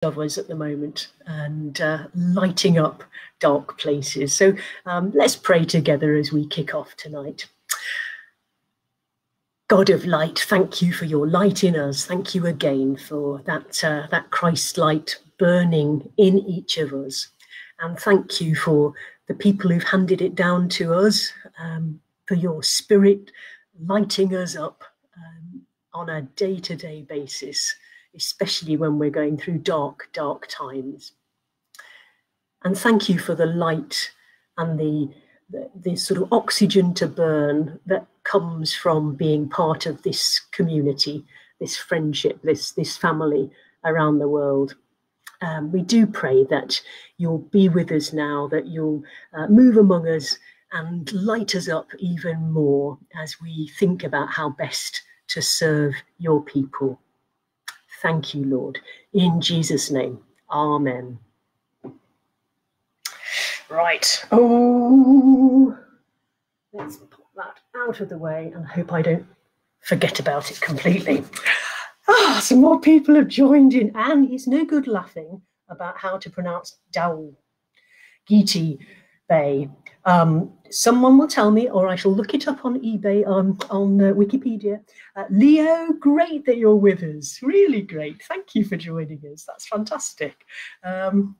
of us at the moment and lighting up dark places. So let's pray together as we kick off tonight. God of light, thank you for your light in us. Thank you again for that Christ light burning in each of us. And thank you for the people who've handed it down to us, for your spirit lighting us up on a day-to-day basis, especially when we're going through dark, dark times. And thank you for the light and the sort of oxygen to burn that comes from being part of this community, this friendship, this family around the world. We do pray that you'll be with us now, that you'll move among us and light us up even more as we think about how best to serve your people. Thank you, Lord. In Jesus' name, amen. Right. Oh, let's put that out of the way and hope I don't forget about it completely. Some more people have joined in, and it's no good laughing about how to pronounce Dao, Giti Bay. Someone will tell me, or I shall look it up on eBay, on Wikipedia. Leo, great that you're with us. Really great. Thank you for joining us. That's fantastic. And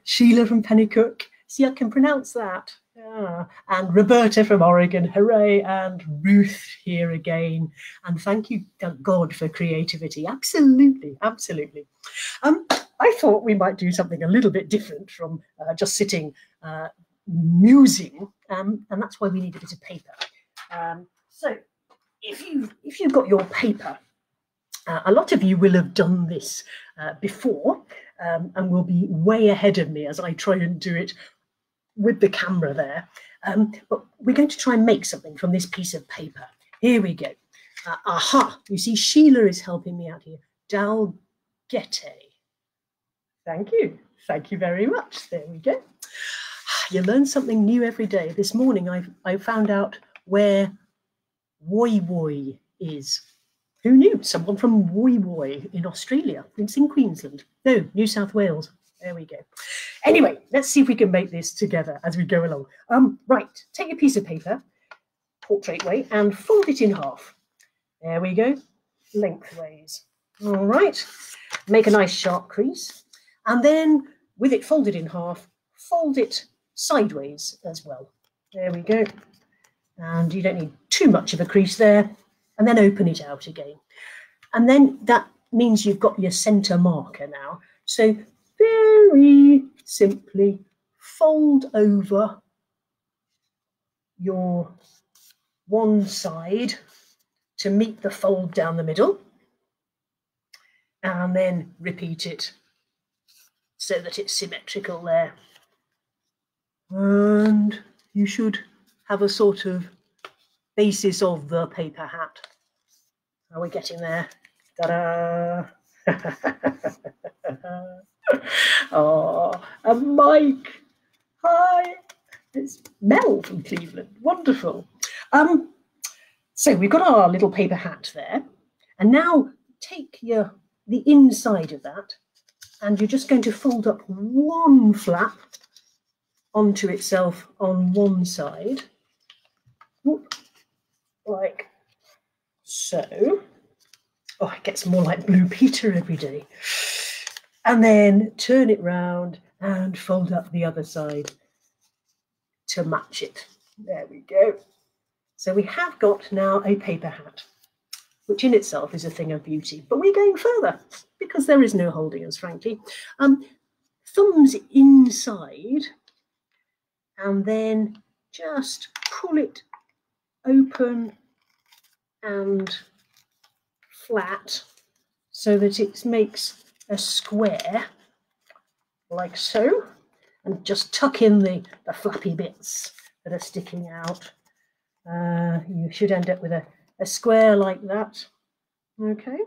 Sheila from Pennycook. See, I can pronounce that. Yeah. And Roberta from Oregon, hooray. And Ruth here again. And thank you, thank God, for creativity. Absolutely, absolutely. I thought we might do something a little bit different from just sitting musing, and that's why we need a bit of paper. So if you've got your paper, a lot of you will have done this before and will be way ahead of me as I try and do it with the camera there. But we're going to try and make something from this piece of paper. Here we go. Aha, you see Sheila is helping me out here. Dalgete. Thank you. Thank you very much. There we go. You learn something new every day. This morning I found out where Woy Woy is. Who knew? Someone from Woy Woy in Australia. It's in Queensland. No, New South Wales. There we go. Anyway, let's see if we can make this together as we go along. Right, take a piece of paper, portrait way, and fold it in half. There we go. Lengthways. All right. Make a nice sharp crease. And then with it folded in half, fold it sideways as well. There we go. And you don't need too much of a crease there. And then open it out again. And then that means you've got your center marker now. So very simply fold over your one side to meet the fold down the middle. And then repeat it so that it's symmetrical there. And you should have a sort of basis of the paper hat. Are we getting there? Ta-da! Oh, and Mike. Hi. It's Mel from Cleveland. Wonderful. So we've got our little paper hat there. And now take the inside of that, and you're just going to fold up one flap onto itself on one side, like so. Oh, it gets more like Blue Peter every day. And then turn it round and fold up the other side to match it. There we go. So we have got now a paper hat, which in itself is a thing of beauty. But we're going further because there is no holding us, frankly. Thumbs inside, and then just pull it open and flat so that it makes a square like so, and just tuck in the flappy bits that are sticking out. You should end up with a square like that. Okay.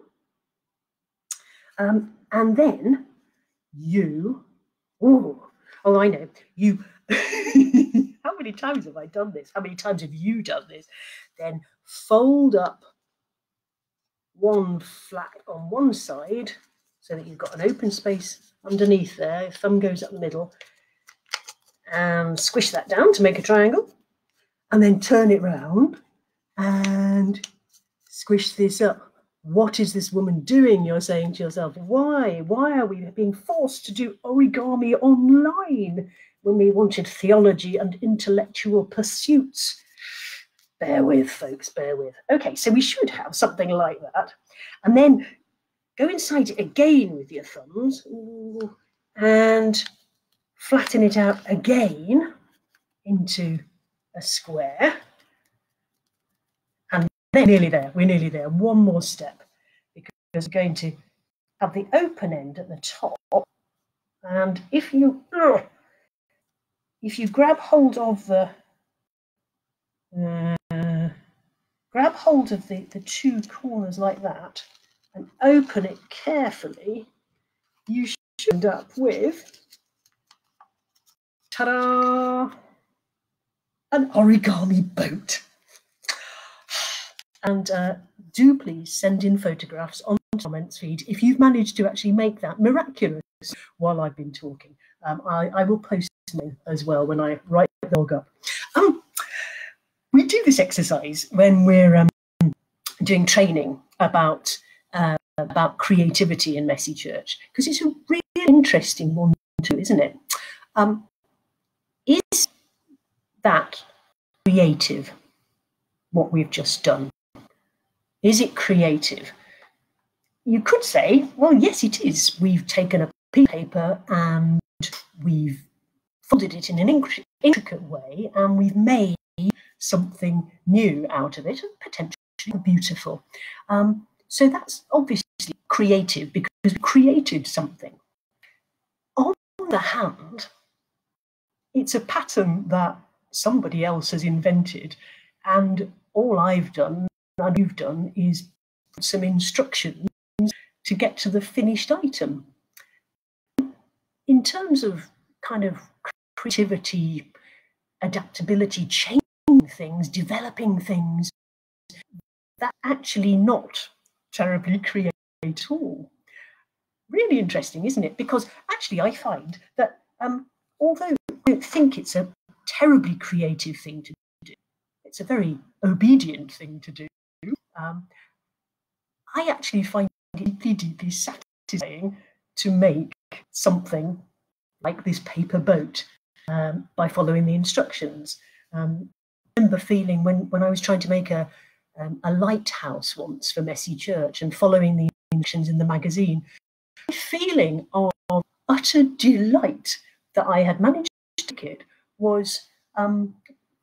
And then you, oh, I know, you, how many times have I done this? How many times have you done this? Then fold up one flap on one side so that you've got an open space underneath there. Your thumb goes up the middle, and squish that down to make a triangle, and then turn it round and squish this up. What is this woman doing? You're saying to yourself, why? Why are we being forced to do origami online when we wanted theology and intellectual pursuits? Bear with, folks, bear with. Okay, so we should have something like that. And then go inside it again with your thumbs and flatten it out again into a square. And then we're nearly there. One more step, because we're going to have the open end at the top. And if you grab hold of the the two corners like that and open it carefully, you should end up with, ta-da, an origami boat. And do please send in photographs on the comments feed if you've managed to actually make that miraculous while I've been talking. I will post them as well when I write the blog up. We do this exercise when we're doing training about creativity in Messy Church, because it's a really interesting one too, isn't it? Is that creative, what we've just done? Is it creative? You could say, well, yes, it is. We've taken a piece of paper and we've folded it in an intricate way, and we've made something new out of it, and potentially beautiful. So that's obviously creative, because we created something. On the other hand, it's a pattern that somebody else has invented, and all I've done and you've done is put some instructions to get to the finished item. In terms of kind of creativity, adaptability, changing things, developing things, that's actually not terribly creative at all. Really interesting, isn't it? Because actually I find that although I don't think it's a terribly creative thing to do, it's a very obedient thing to do, I actually find it deeply, deeply satisfying to make something like this paper boat by following the instructions. I remember feeling when I was trying to make a lighthouse once for Messy Church and following the instructions in the magazine, a feeling of utter delight that I had managed to make it was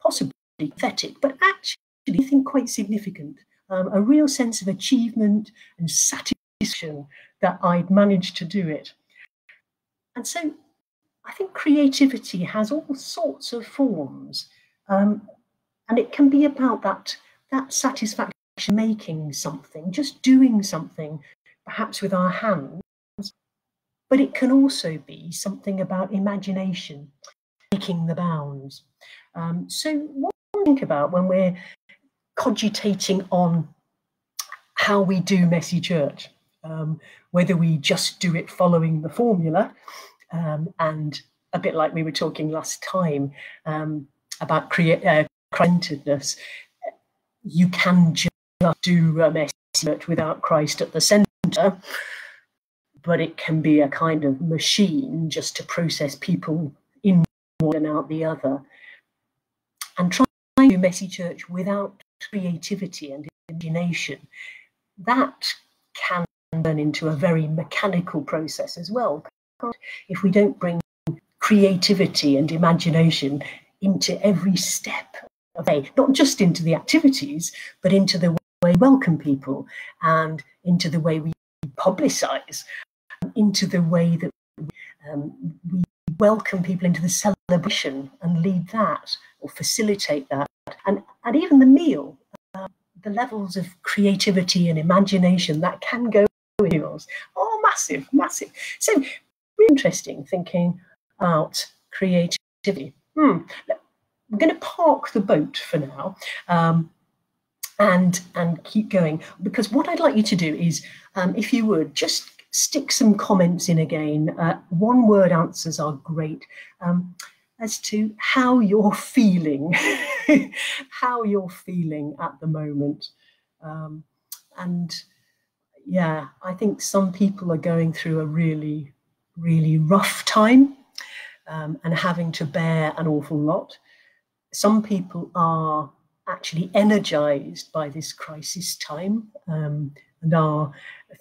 possibly pathetic, but actually I think quite significant. A real sense of achievement and satisfaction that I'd managed to do it. And so I think creativity has all sorts of forms, and it can be about that satisfaction, making something, just doing something, perhaps with our hands, but it can also be something about imagination, breaking the bounds. So what do you think about when we're cogitating on how we do Messy Church, whether we just do it following the formula, and a bit like we were talking last time about Christ-centeredness, you can just do a Messy Church without Christ at the centre, but it can be a kind of machine just to process people in one and out the other. And trying to do Messy Church without creativity and imagination, that can turn into a very mechanical process as well. If we don't bring creativity and imagination into every step of the way, not just into the activities, but into the way we welcome people, and into the way we publicise, into the way that we welcome people into the celebration and lead that or facilitate that, and even the meal, the levels of creativity and imagination that can go in meals. Oh, massive, massive. So really interesting thinking about creativity. We're going to park the boat for now and keep going, because what I'd like you to do is, if you would, just stick some comments in again. One word answers are great, as to how you're feeling, how you're feeling at the moment. And yeah, I think some people are going through a really, really rough time, and having to bear an awful lot. Some people are actually energized by this crisis time, and are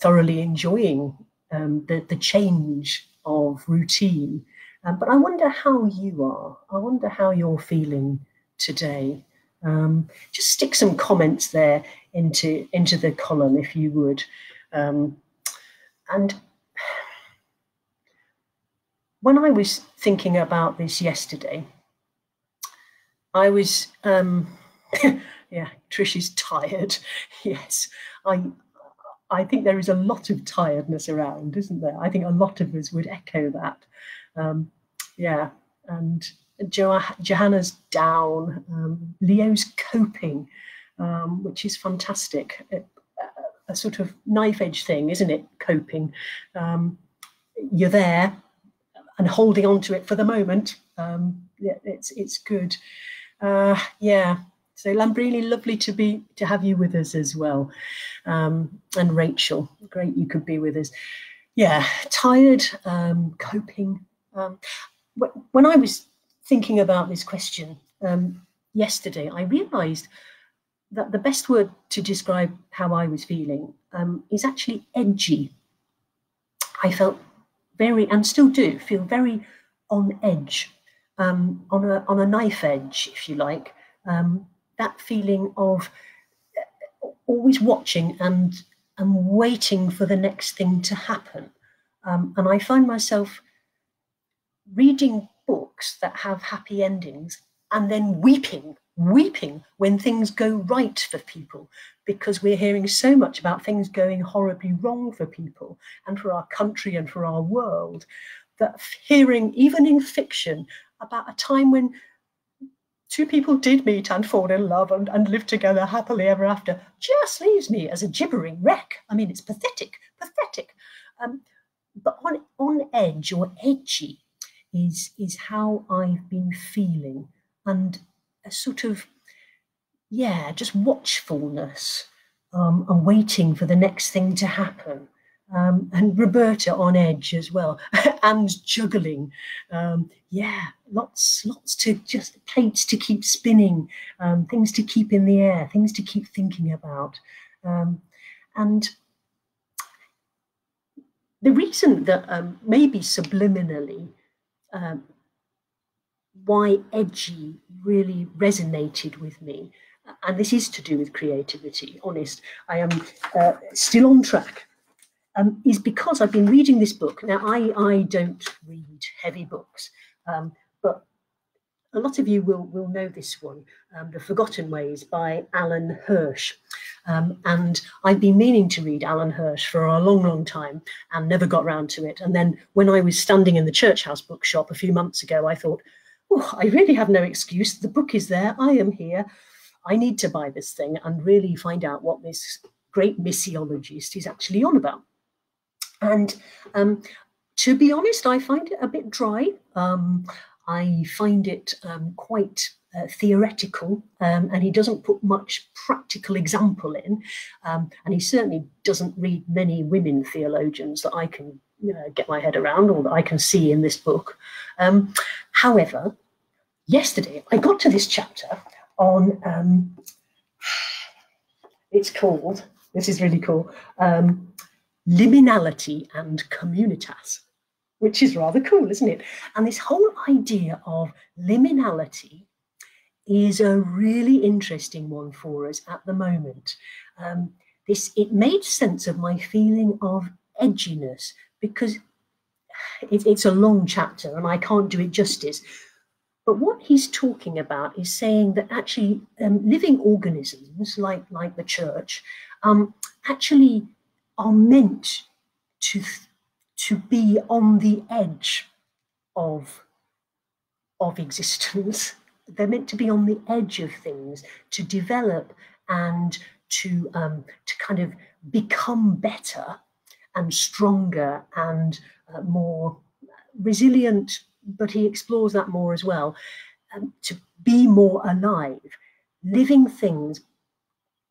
thoroughly enjoying the change of routine. But I wonder how you are. I wonder how you're feeling today. Just stick some comments there into the column if you would. And when I was thinking about this yesterday, I was, yeah, Trish is tired. Yes, I think there is a lot of tiredness around, isn't there? I think a lot of us would echo that. Yeah, and Johanna's down. Leo's coping, which is fantastic. A sort of knife edge thing, isn't it? Coping. You're there and holding on to it for the moment. Yeah, it's good. Yeah. So Lambrini, lovely to have you with us as well. And Rachel, great you could be with us. Yeah, tired, coping. When I was thinking about this question yesterday, I realised that the best word to describe how I was feeling is actually edgy. I felt very, and still do, feel very on edge, on a knife edge, if you like. That feeling of always watching and waiting for the next thing to happen. And I find myself reading books that have happy endings and then weeping when things go right for people, because we're hearing so much about things going horribly wrong for people and for our country and for our world, that hearing, even in fiction, about a time when two people did meet and fall in love and live together happily ever after just leaves me as a gibbering wreck. I mean, it's pathetic. But on edge or edgy is how I've been feeling, and a sort of, yeah, just watchful-ness, and waiting for the next thing to happen. And Roberta on edge as well, and juggling. Yeah, lots to just plates to keep spinning, things to keep in the air, things to keep thinking about. And the reason that maybe subliminally why edgy really resonated with me, and this is to do with creativity, honest, I am still on track, is because I've been reading this book. Now, I don't read heavy books, but a lot of you will know this one, The Forgotten Ways by Alan Hirsch. And I've been meaning to read Alan Hirsch for a long, long time and never got round to it. And then when I was standing in the Church House bookshop a few months ago, I thought, oh, I really have no excuse. The book is there. I am here. I need to buy this thing and really find out what this great missiologist is actually on about. And to be honest, I find it a bit dry. I find it quite theoretical, and he doesn't put much practical example in, and he certainly doesn't read many women theologians that I can get my head around or that I can see in this book. However, yesterday I got to this chapter on, it's called, this is really cool, limonality and communitas, which is rather cool, isn't it? And this whole idea of limonality is a really interesting one for us at the moment. It made sense of my feeling of edginess, because it's a long chapter and I can't do it justice. But what he's talking about is saying that actually living organisms like the church actually are meant to be on the edge of existence. They're meant to be on the edge of things, to develop and to kind of become better, and stronger and more resilient, but he explores that more as well, to be more alive. Living things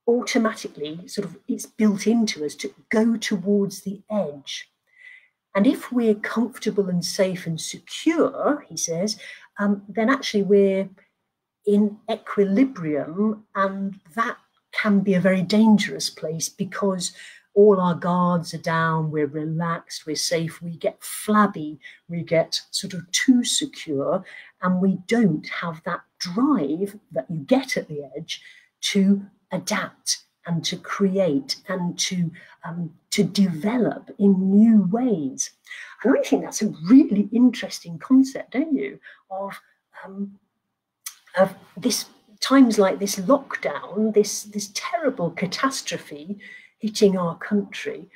automatically, sort of, it's built into us to go towards the edge. And if we're comfortable and safe and secure, he says, then actually we're in equilibrium, and that can be a very dangerous place because all our guards are down, we're relaxed, we're safe, we get flabby, we get sort of too secure, and we don't have that drive that you get at the edge to adapt and to create and to develop in new ways. And I think that's a really interesting concept, don't you, of this times like this lockdown, this terrible catastrophe hitting our country.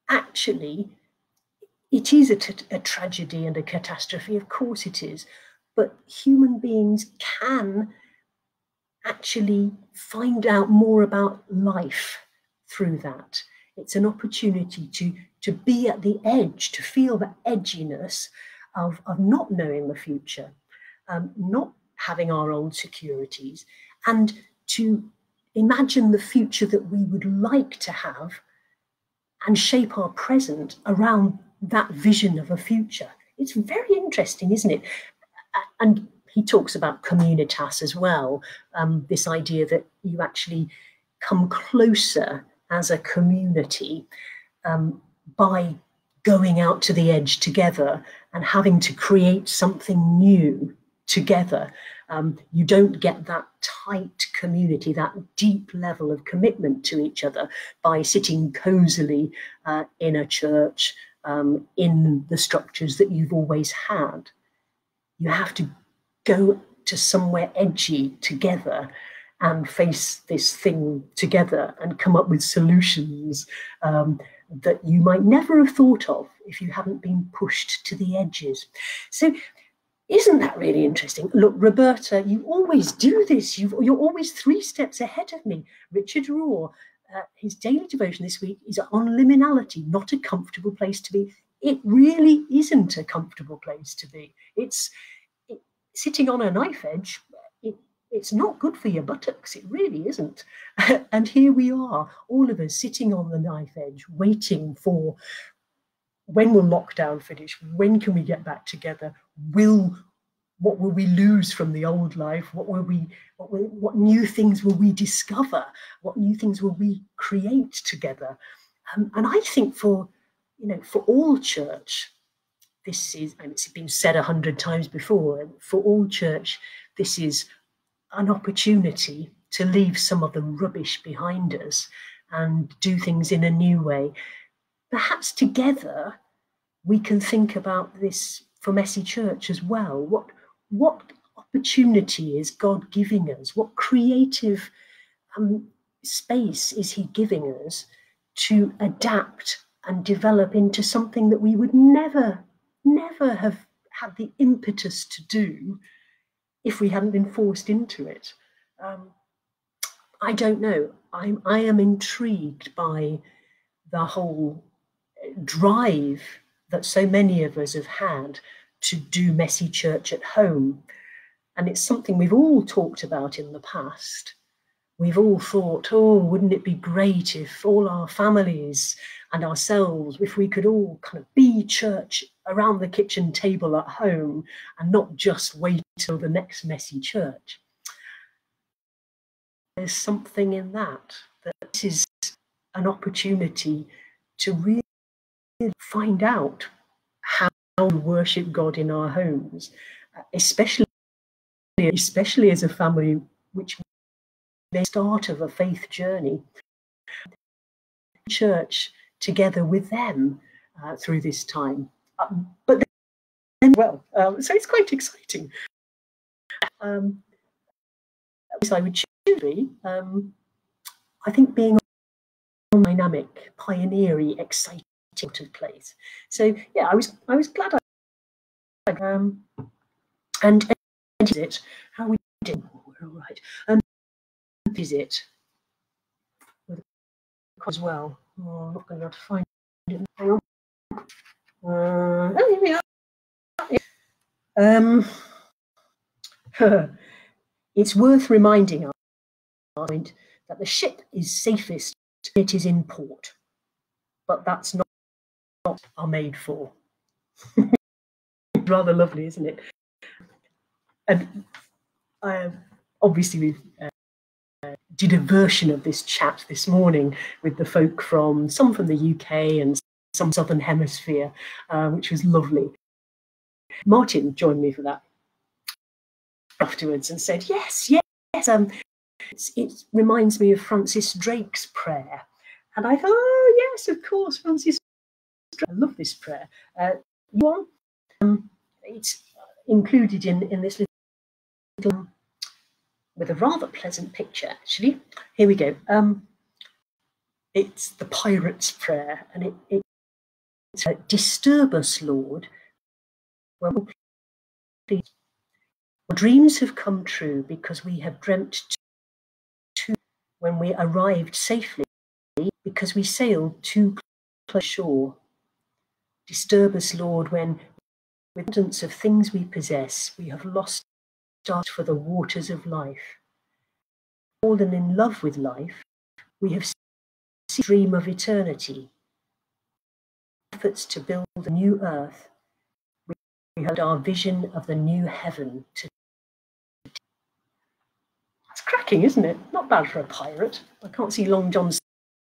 Actually, it is a tragedy and a catastrophe, of course it is, but human beings can actually find out more about life through that. It's an opportunity to be at the edge, to feel the edginess of not knowing the future, not having our old securities, and to imagine the future that we would like to have and shape our present around that vision of a future. It's very interesting, isn't it? And he talks about communitas as well, this idea that you actually come closer as a community by going out to the edge together and having to create something new together. You don't get that tight community, that deep level of commitment to each other by sitting cozily in a church, in the structures that you've always had. You have to go to somewhere edgy together and face this thing together and come up with solutions that you might never have thought of if you hadn't been pushed to the edges. So isn't that really interesting? Look, Roberta, you always do this. You're always 3 steps ahead of me. Richard Rohr, his daily devotion this week is on limonality, not a comfortable place to be. It really isn't a comfortable place to be. Sitting on a knife edge, it's not good for your buttocks. It really isn't. And here we are, all of us sitting on the knife edge, waiting for when will lockdown finish? When can we get back together? What will we lose from the old life? What new things will we discover? What new things will we create together? And I think for all church, this is, and it's been said 100 times before, for all church, this is an opportunity to leave some of the rubbish behind us and do things in a new way. Perhaps together we can think about this for Messy Church as well. What opportunity is God giving us? What creative space is he giving us to adapt and develop into something that we would never have had the impetus to do if we hadn't been forced into it? I don't know. I am intrigued by the whole drive that so many of us have had to do Messy Church at home. And it's something we've all talked about in the past. We've all thought, oh, wouldn't it be great if all our families and ourselves, if we could all kind of be church around the kitchen table at home and not just wait till the next Messy Church. There's something in that this is an opportunity to really find out how we worship God in our homes, especially as a family which may start of a faith journey. Church together with them through this time, but then so it's quite exciting. I would choose, I think, being a dynamic, pioneering, exciting place. So yeah, I was glad and is it how we did. All right, is it as well? Oh, I'm not going to be able to find Hang on. Oh, here we are. It's worth reminding us that the ship is safest when it is in port, but that's not what are made for. Rather lovely, isn't it? And obviously we did a version of this chat this morning with the folk some from the UK and some Southern Hemisphere, which was lovely. Martin joined me for that afterwards and said, yes, it reminds me of Francis Drake's prayer. And I thought, oh, yes, of course, Francis Drake. I love this prayer. It's included in this little, with a rather pleasant picture, actually. Here we go. It's the Pirate's Prayer, and it's disturb us, Lord, when dreams have come true because we have dreamt too when we arrived safely because we sailed too close shore. Disturb us, Lord, when with abundance of things we possess, we have lost start for the waters of life. Fallen in love with life, we have seen the dream of eternity. Efforts to build a new earth, we had our vision of the new heaven. That's cracking, isn't it? Not bad for a pirate. I can't see Long John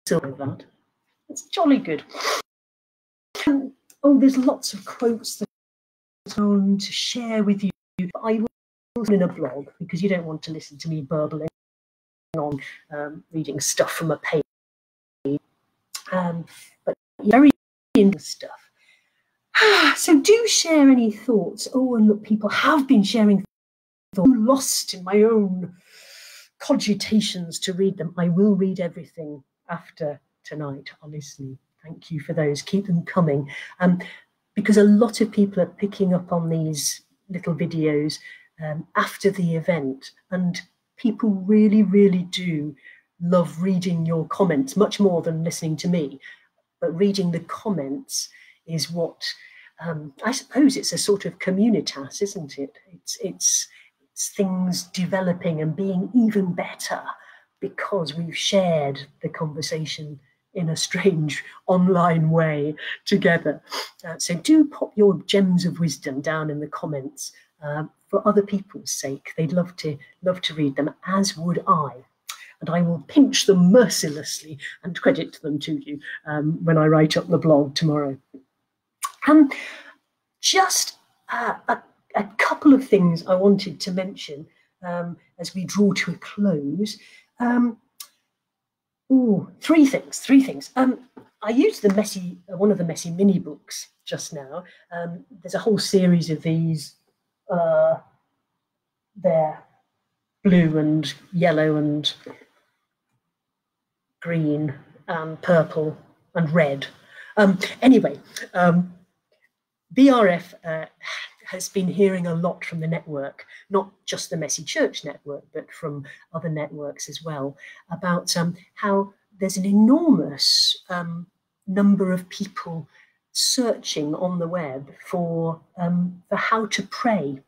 Silver with that. It's jolly good. Oh, there's lots of quotes that I want to share with you. But I will put in a blog because you don't want to listen to me burbling on reading stuff from a page. But very interesting stuff. So do share any thoughts. Oh, and look, people have been sharing thoughts. I'm lost in my own cogitations to read them. I will read everything after tonight, honestly. Thank you for those. Keep them coming. Because a lot of people are picking up on these little videos after the event, and people really, really do love reading your comments, much more than listening to me. But reading the comments is what, I suppose it's a sort of communitas, isn't it? It's things developing and being even better because we've shared the conversation in a strange online way together. So do pop your gems of wisdom down in the comments for other people's sake. They'd love to read them, as would I. And I will pinch them mercilessly and credit them to you when I write up the blog tomorrow. Just a couple of things I wanted to mention as we draw to a close. Three things. I used one of the messy mini books just now. There's a whole series of these. They're blue and yellow and green and purple and red. Anyway, BRF has been hearing a lot from the network, not just the Messy Church network, but from other networks as well, about how there's an enormous number of people searching on the web for how to pray.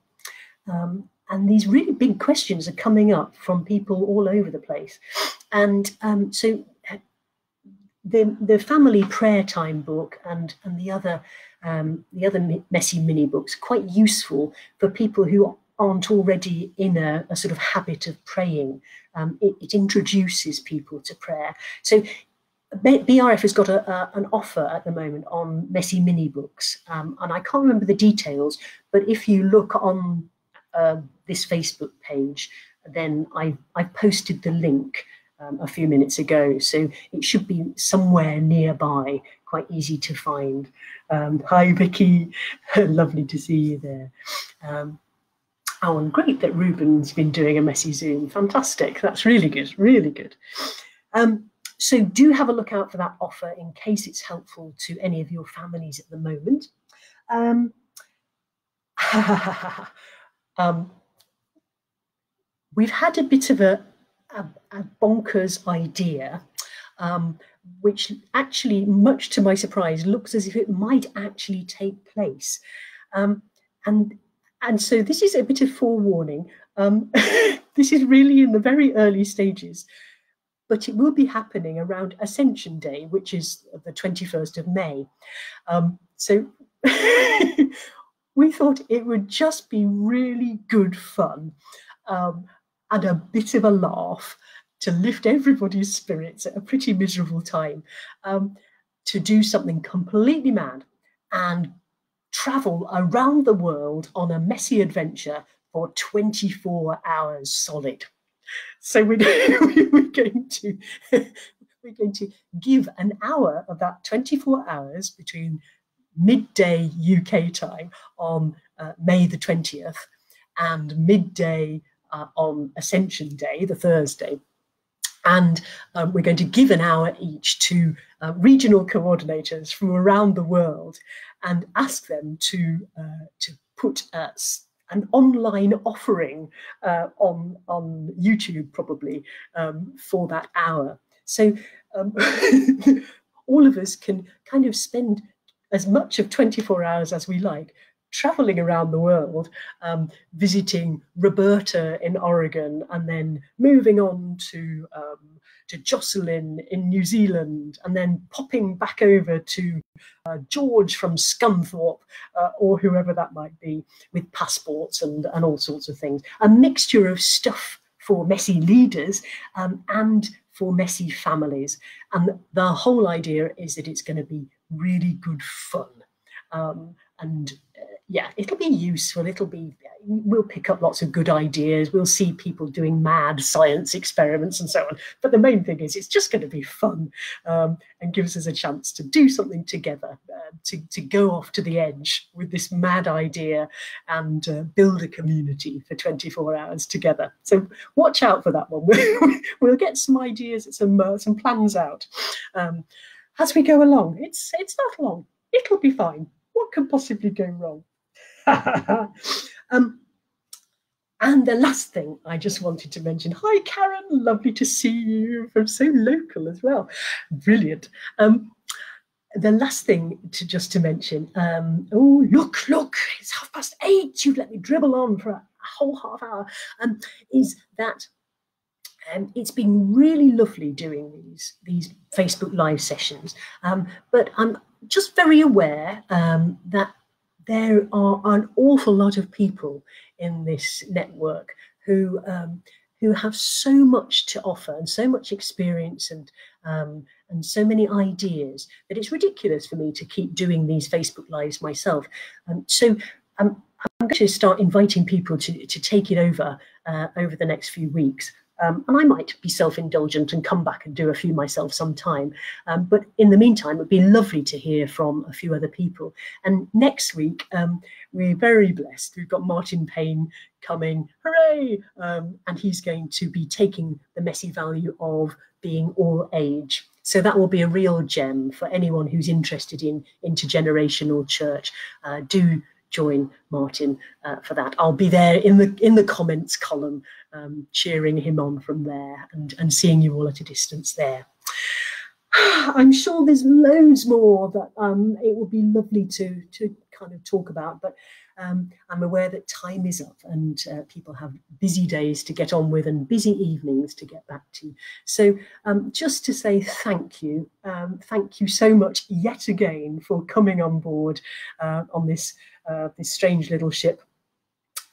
And these really big questions are coming up from people all over the place. And so the family prayer time book and the other messy mini books, quite useful for people who aren't already in a sort of habit of praying. It introduces people to prayer. So BRF has got an offer at the moment on messy mini books, and I can't remember the details, but if you look on this Facebook page, then I posted the link a few minutes ago, so it should be somewhere nearby, quite easy to find. Hi Vicky, lovely to see you there. Oh, and great that Ruben's been doing a messy Zoom. Fantastic, that's really good, really good. So do have a look out for that offer in case it's helpful to any of your families at the moment. We've had a bit of a bonkers idea which actually, much to my surprise, looks as if it might actually take place. And so this is a bit of forewarning. This is really in the very early stages, but it will be happening around Ascension Day, which is the 21st of May. So we thought it would just be really good fun and a bit of a laugh to lift everybody's spirits at a pretty miserable time, to do something completely mad and travel around the world on a messy adventure for 24 hours solid. So we're going to give an hour of that 24 hours between midday UK time on May the 20th and midday on Ascension Day, the Thursday. And we're going to give an hour each to regional coordinators from around the world and ask them to put an online offering on YouTube, probably, for that hour. So all of us can kind of spend as much of 24 hours as we like traveling around the world, visiting Roberta in Oregon, and then moving on to Jocelyn in New Zealand, and then popping back over to George from Scunthorpe, or whoever that might be, with passports and all sorts of things. A mixture of stuff for messy leaders and for messy families. And the whole idea is that it's going to be really good fun. Yeah, it'll be useful. We'll pick up lots of good ideas. We'll see people doing mad science experiments and so on. But the main thing is it's just going to be fun, and gives us a chance to do something together, to go off to the edge with this mad idea and build a community for 24 hours together. So watch out for that one. We'll get some ideas, some plans out as we go along. It's not long. It'll be fine. What can possibly go wrong? And the last thing I just wanted to mention. Hi, Karen. Lovely to see you from so local as well. Brilliant. The last thing to mention. Oh, look! It's 8:30. You'd let me dribble on for a whole half hour. Is that it's been really lovely doing these Facebook Live sessions. But I'm just very aware that there are an awful lot of people in this network who have so much to offer and so much experience and so many ideas that it's ridiculous for me to keep doing these Facebook Lives myself. So I'm going to start inviting people to take it over the next few weeks. And I might be self-indulgent and come back and do a few myself sometime. But in the meantime, it'd be lovely to hear from a few other people. And next week, we're very blessed. We've got Martin Payne coming, hooray! And he's going to be taking the messy value of being all age. So that will be a real gem for anyone who's interested in intergenerational church. Do join Martin for that. I'll be there in the comments column, cheering him on from there and seeing you all at a distance there. I'm sure there's loads more that it would be lovely to kind of talk about, but I'm aware that time is up and people have busy days to get on with and busy evenings to get back to. So just to say thank you so much yet again for coming on board on this strange little ship.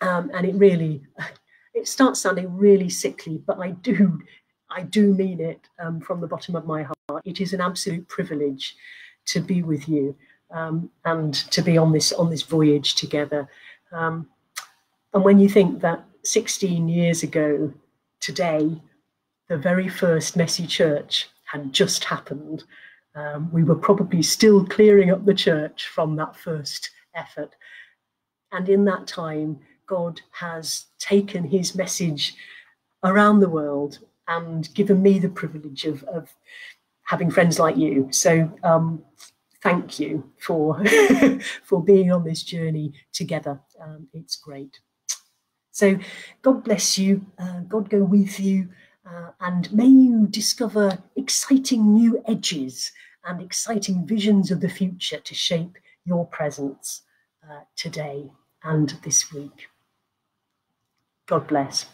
And it starts sounding really sickly, but I do mean it from the bottom of my heart. It is an absolute privilege to be with you and to be on this voyage together. And when you think that 16 years ago today, the very first messy church had just happened, we were probably still clearing up the church from that first effort. And in that time, God has taken his message around the world and given me the privilege of having friends like you. So thank you for for being on this journey together. It's great. So God bless you. God go with you. and may you discover exciting new edges and exciting visions of the future to shape your presence today and this week. God bless.